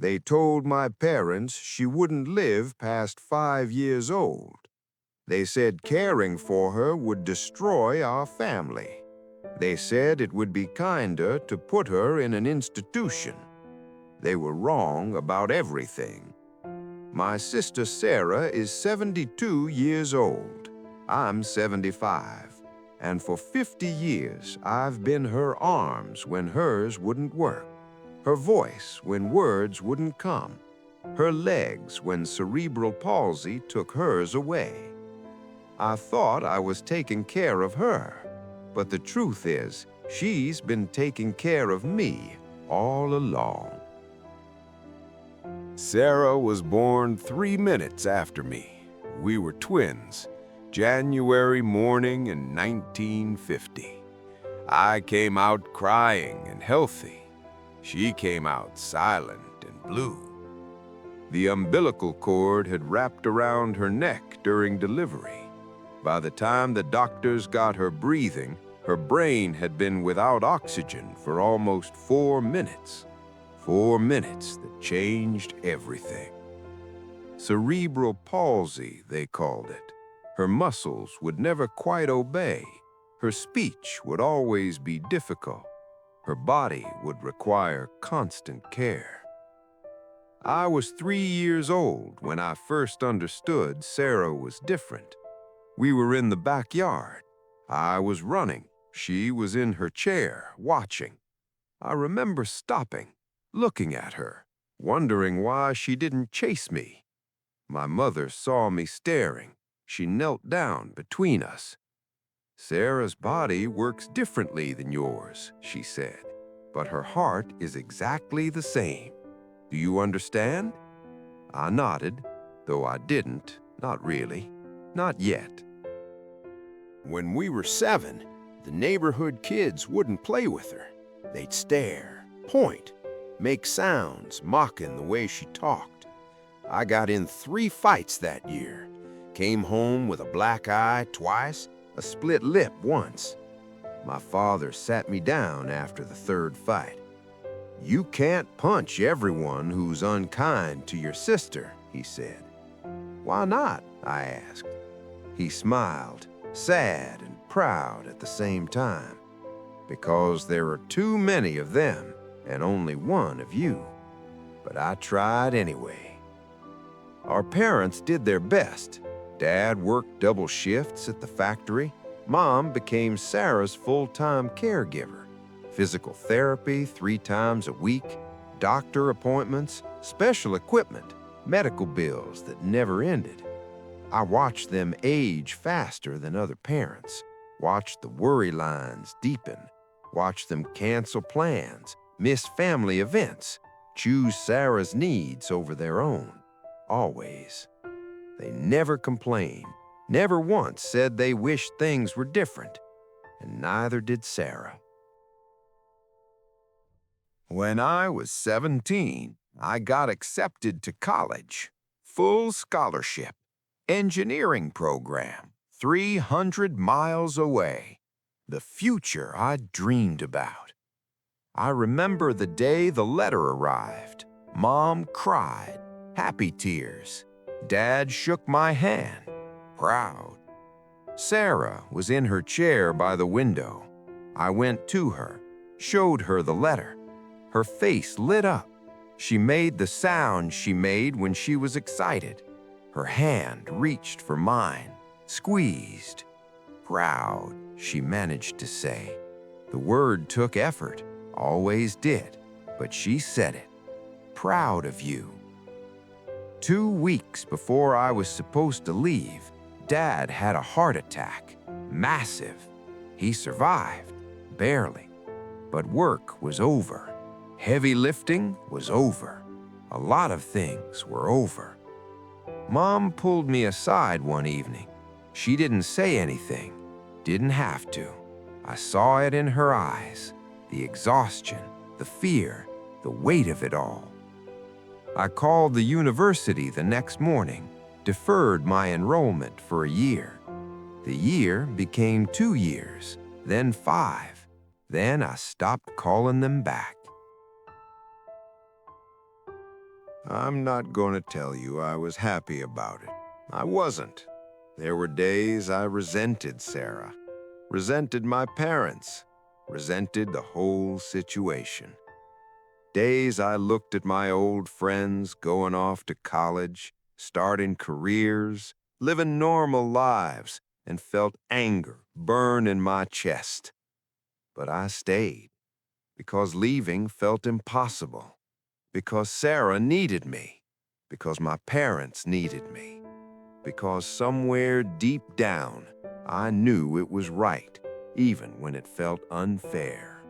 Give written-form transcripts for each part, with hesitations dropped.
They told my parents she wouldn't live past 5 years old. They said caring for her would destroy our family. They said it would be kinder to put her in an institution. They were wrong about everything. My sister Sarah is 72 years old. I'm 75. And for 50 years, I've been her arms when hers wouldn't work, her voice when words wouldn't come, her legs when cerebral palsy took hers away. I thought I was taking care of her, but the truth is, she's been taking care of me all along. Sarah was born 3 minutes after me. We were twins. January morning in 1950. I came out crying and healthy. She came out silent and blue. The umbilical cord had wrapped around her neck during delivery. By the time the doctors got her breathing, her brain had been without oxygen for almost 4 minutes. 4 minutes that changed everything. Cerebral palsy, they called it. Her muscles would never quite obey. Her speech would always be difficult. Her body would require constant care. I was 3 years old when I first understood Sarah was different. We were in the backyard. I was running. She was in her chair, watching. I remember stopping, looking at her, wondering why she didn't chase me. My mother saw me staring. She knelt down between us. "Sarah's body works differently than yours," she said, "but her heart is exactly the same. Do you understand?" I nodded, though I didn't, not really, not yet. When we were 7, the neighborhood kids wouldn't play with her. They'd stare, point, make sounds, mocking the way she talked. I got in 3 fights that year. Came home with a black eye twice, a split lip once. My father sat me down after the 3rd fight. "You can't punch everyone who's unkind to your sister," he said. "Why not?" I asked. He smiled, sad and proud at the same time. "Because there are too many of them and only one of you." But I tried anyway. Our parents did their best. Dad worked double shifts at the factory. Mom became Sarah's full-time caregiver. Physical therapy 3 times a week, doctor appointments, special equipment, medical bills that never ended. I watched them age faster than other parents, watched the worry lines deepen, watched them cancel plans, miss family events, choose Sarah's needs over their own, always. They never complained, never once said they wished things were different, and neither did Sarah. When I was 17, I got accepted to college. Full scholarship, engineering program, 300 miles away. The future I dreamed about. I remember the day the letter arrived. Mom cried, happy tears. Dad shook my hand, proud. Sarah was in her chair by the window. I went to her, showed her the letter. Her face lit up. She made the sound she made when she was excited. Her hand reached for mine, squeezed. "Proud," she managed to say. The word took effort, always did, but she said it. "Proud of you." 2 weeks before I was supposed to leave, Dad had a heart attack, massive. He survived, barely. But work was over. Heavy lifting was over. A lot of things were over. Mom pulled me aside one evening. She didn't say anything, didn't have to. I saw it in her eyes, the exhaustion, the fear, the weight of it all. I called the university the next morning, deferred my enrollment for a year. The year became 2 years, then 5. Then I stopped calling them back. I'm not going to tell you I was happy about it. I wasn't. There were days I resented Sarah, resented my parents, resented the whole situation. Days I looked at my old friends going off to college, starting careers, living normal lives, and felt anger burn in my chest. But I stayed because leaving felt impossible, because Sarah needed me, because my parents needed me, because somewhere deep down I knew it was right, even when it felt unfair.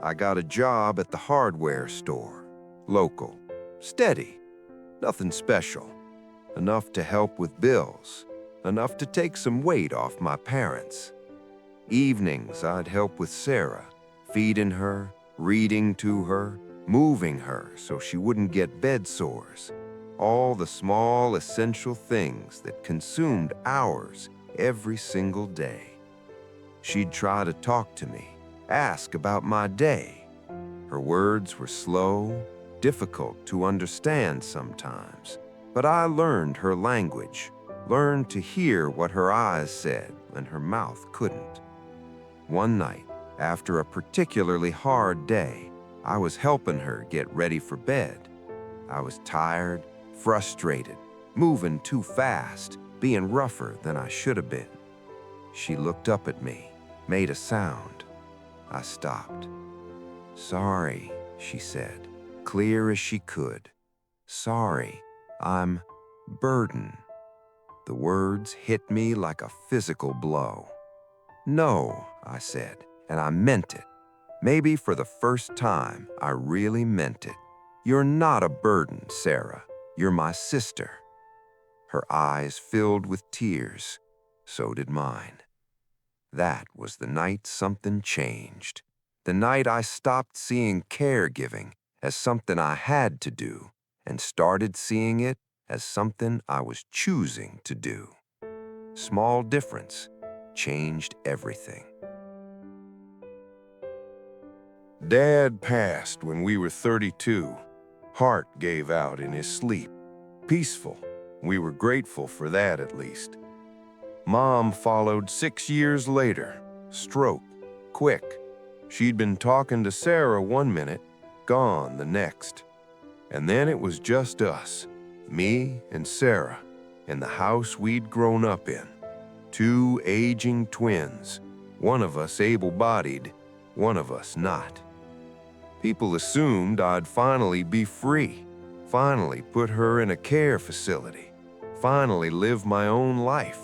I got a job at the hardware store, local, steady, nothing special, enough to help with bills, enough to take some weight off my parents. Evenings I'd help with Sarah, feeding her, reading to her, moving her so she wouldn't get bed sores. All the small essential things that consumed hours every single day. She'd try to talk to me, ask about my day. Her words were slow, difficult to understand sometimes, but I learned her language, learned to hear what her eyes said and her mouth couldn't. One night, after a particularly hard day, I was helping her get ready for bed. I was tired, frustrated, moving too fast, being rougher than I should have been. She looked up at me, made a sound. I stopped. "Sorry," she said, clear as she could. "Sorry, I'm burden." The words hit me like a physical blow. "No," I said, and I meant it. Maybe for the first time, I really meant it. "You're not a burden, Sarah. You're my sister." Her eyes filled with tears. So did mine. That was the night something changed. The night I stopped seeing caregiving as something I had to do and started seeing it as something I was choosing to do. Small difference changed everything. Dad passed when we were 32. Heart gave out in his sleep. Peaceful. We were grateful for that at least. Mom followed 6 years later. Stroke. Quick. She'd been talking to Sarah one minute, gone the next. And then it was just us, me and Sarah, in the house we'd grown up in. Two aging twins, one of us able-bodied, one of us not. People assumed I'd finally be free, finally put her in a care facility, finally live my own life.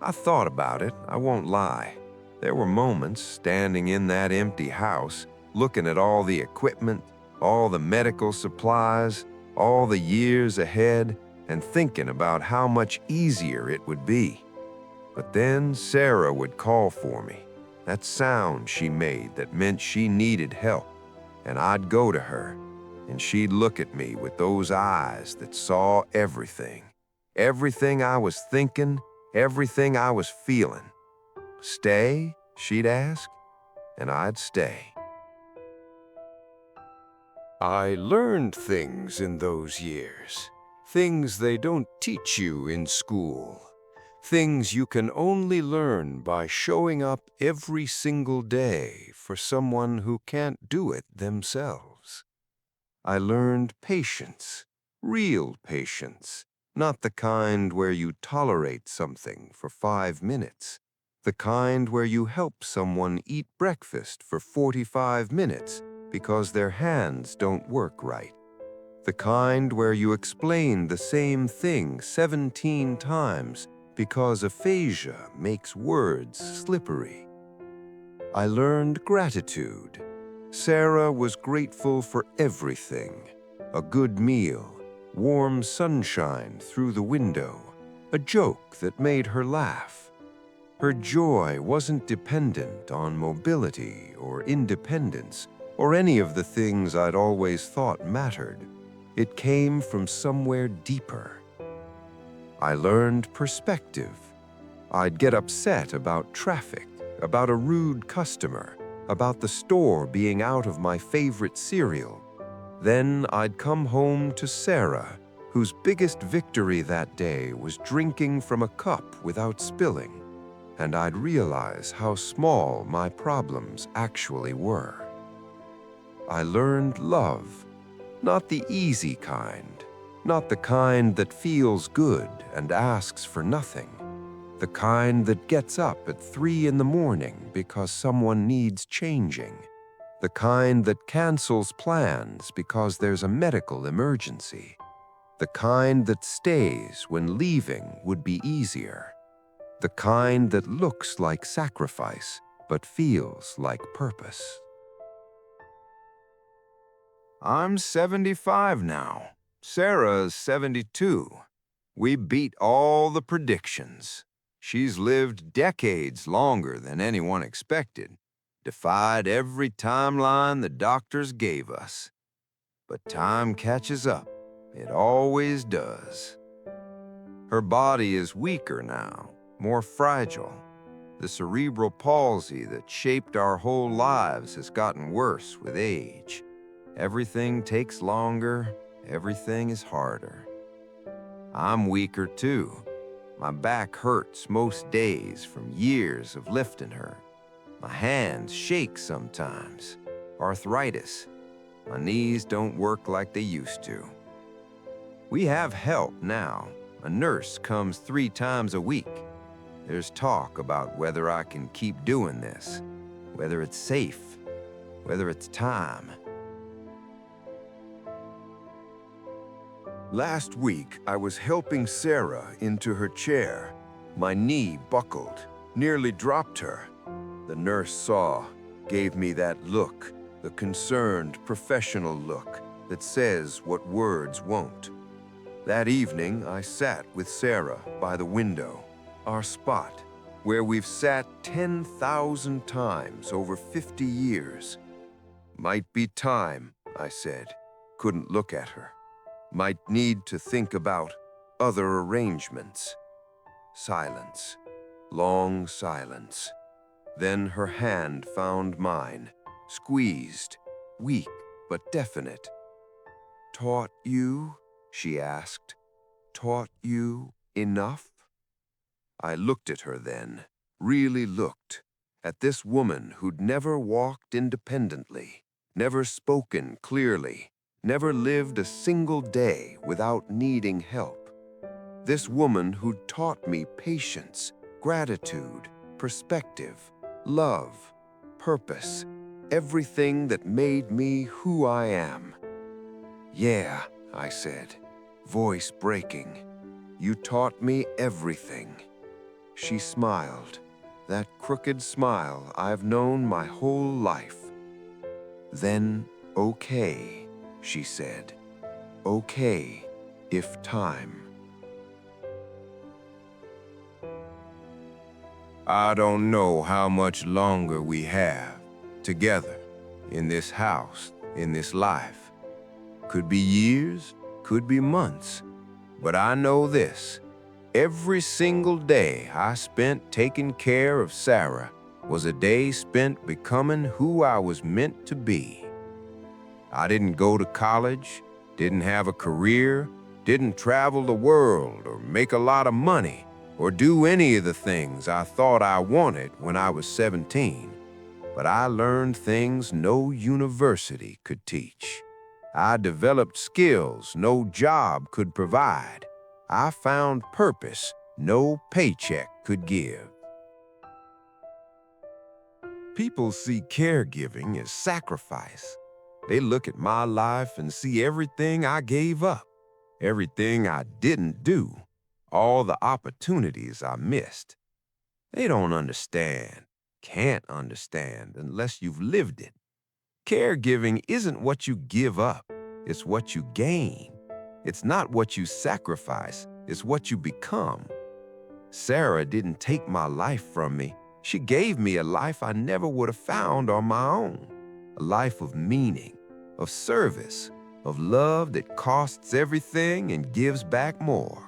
I thought about it, I won't lie. There were moments standing in that empty house, looking at all the equipment, all the medical supplies, all the years ahead, and thinking about how much easier it would be. But then Sarah would call for me, that sound she made that meant she needed help, and I'd go to her, and she'd look at me with those eyes that saw everything. Everything I was thinking, everything I was feeling. "Stay?" she'd ask, and I'd stay. I learned things in those years, things they don't teach you in school, things you can only learn by showing up every single day for someone who can't do it themselves. I learned patience, real patience, not the kind where you tolerate something for 5 minutes, the kind where you help someone eat breakfast for 45 minutes because their hands don't work right, the kind where you explain the same thing 17 times because aphasia makes words slippery. I learned gratitude. Sarah was grateful for everything: a good meal, warm sunshine through the window, a joke that made her laugh. Her joy wasn't dependent on mobility or independence or any of the things I'd always thought mattered. It came from somewhere deeper. I learned perspective. I'd get upset about traffic, about a rude customer, about the store being out of my favorite cereal. Then I'd come home to Sarah, whose biggest victory that day was drinking from a cup without spilling, and I'd realize how small my problems actually were. I learned love, not the easy kind, not the kind that feels good and asks for nothing, the kind that gets up at 3 in the morning because someone needs changing, the kind that cancels plans because there's a medical emergency, the kind that stays when leaving would be easier, the kind that looks like sacrifice but feels like purpose. I'm 75 now. Sarah's 72. We beat all the predictions. She's lived decades longer than anyone expected, defied every timeline the doctors gave us. But time catches up. It always does. Her body is weaker now, more fragile. The cerebral palsy that shaped our whole lives has gotten worse with age. Everything takes longer, everything is harder. I'm weaker too. My back hurts most days from years of lifting her. My hands shake sometimes. Arthritis. My knees don't work like they used to. We have help now. A nurse comes 3 times a week. There's talk about whether I can keep doing this, whether it's safe, whether it's time. Last week, I was helping Sarah into her chair. My knee buckled, nearly dropped her. The nurse saw, gave me that look, the concerned, professional look that says what words won't. That evening, I sat with Sarah by the window, our spot, where we've sat 10,000 times over 50 years. Might be time, I said. Couldn't look at her. Might need to think about other arrangements. Silence. Long silence. Then her hand found mine, squeezed, weak but definite. "Taught you?" she asked. "Taught you enough?" I looked at her then, really looked, at this woman who'd never walked independently, never spoken clearly, never lived a single day without needing help. This woman who'd taught me patience, gratitude, perspective, love, purpose, everything that made me who I am. "Yeah," I said, voice breaking. "You taught me everything." She smiled, that crooked smile I've known my whole life. "Then, okay," she said. "Okay, if time." I don't know how much longer we have together in this house, in this life. Could be years, could be months, but I know this. Every single day I spent taking care of Sarah was a day spent becoming who I was meant to be. I didn't go to college, didn't have a career, didn't travel the world or make a lot of money or do any of the things I thought I wanted when I was 17. But I learned things no university could teach. I developed skills no job could provide. I found purpose no paycheck could give. People see caregiving as sacrifice. They look at my life and see everything I gave up, everything I didn't do, all the opportunities I missed. They don't understand, can't understand unless you've lived it. Caregiving isn't what you give up, it's what you gain. It's not what you sacrifice, it's what you become. Sarah didn't take my life from me. She gave me a life I never would have found on my own. A life of meaning, of service, of love that costs everything and gives back more.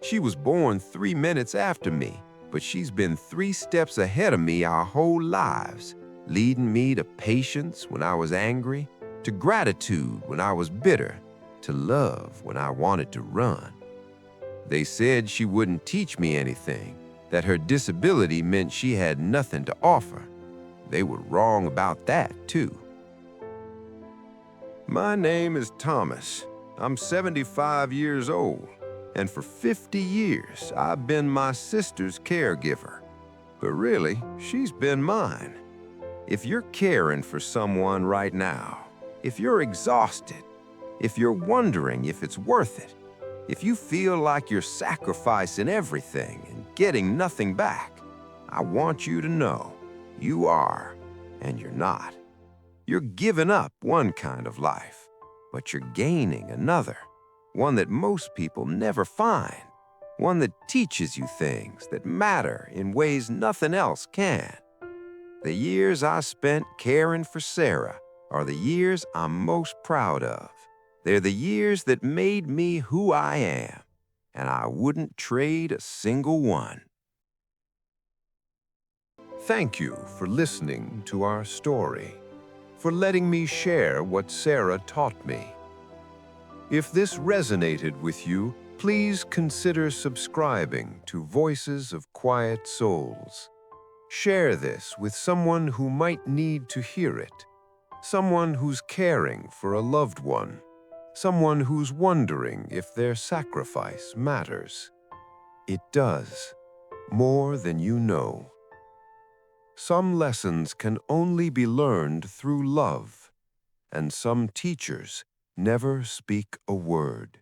She was born 3 minutes after me, but she's been 3 steps ahead of me our whole lives, leading me to patience when I was angry, to gratitude when I was bitter, to love when I wanted to run. They said she wouldn't teach me anything, that her disability meant she had nothing to offer. They were wrong about that, too. My name is Thomas. I'm 75 years old, and for 50 years I've been my sister's caregiver. But really, she's been mine. If you're caring for someone right now, if you're exhausted, if you're wondering if it's worth it, if you feel like you're sacrificing everything and getting nothing back, I want you to know you are and you're not. You're giving up one kind of life, but you're gaining another, one that most people never find, one that teaches you things that matter in ways nothing else can. The years I spent caring for Sarah are the years I'm most proud of. They're the years that made me who I am, and I wouldn't trade a single one. Thank you for listening to our story, for letting me share what Sarah taught me. If this resonated with you, please consider subscribing to Voices of Quiet Souls. Share this with someone who might need to hear it, someone who's caring for a loved one, someone who's wondering if their sacrifice matters. It does, more than you know. Some lessons can only be learned through love, and some teachers never speak a word.